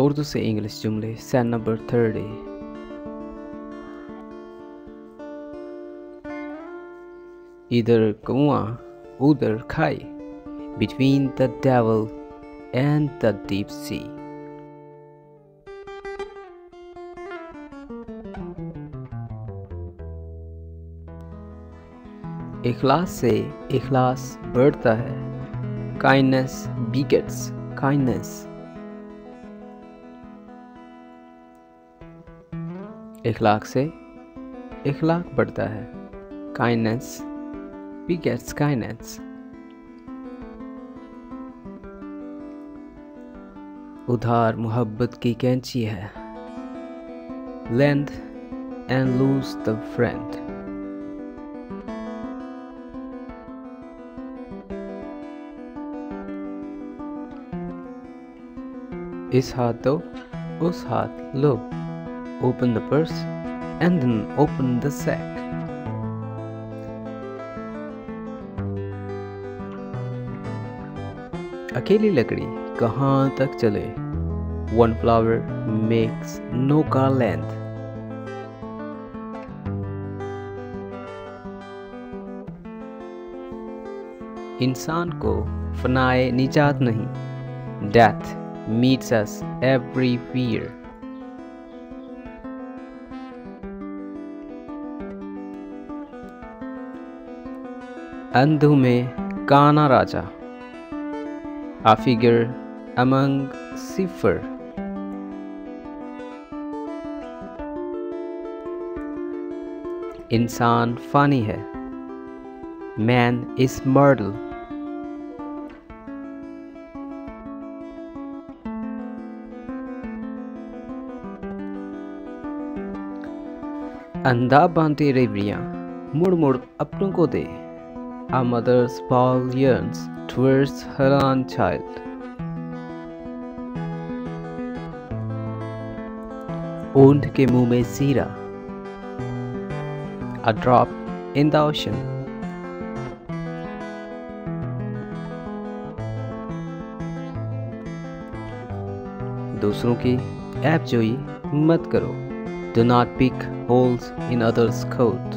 उर्दू से इंग्लिश जुमले set number 30। इधर कुआं उधर खाई, between the devil and the deep sea। इखलास से इखलास बढ़ता है, kindness begets kindness। इखलाक से इखलाक बढ़ता है, kindness begets kindness। उधार मोहब्बत की कैंची है, lend and lose the friend। इस हाथ दो उस हाथ लो, open the purse and then open the sack। अकेली लकड़ी कहाँ तक चले, one flower makes no garland। इंसान को फनाए निजात नहीं, death meets us everywhere। अंधों में काना राजा, a figure among cipher। इंसान फानी है, man is mortal। अंधा बांधे रेवड़ियाँ मुड़ मुड़ अपनों को दे, a mother's ball yearns towards her own child। ऊंट के मुंह में जीरा, a drop in the ocean। दूसरों की ऐबजोई मत करो, do not pick holes in others' coat।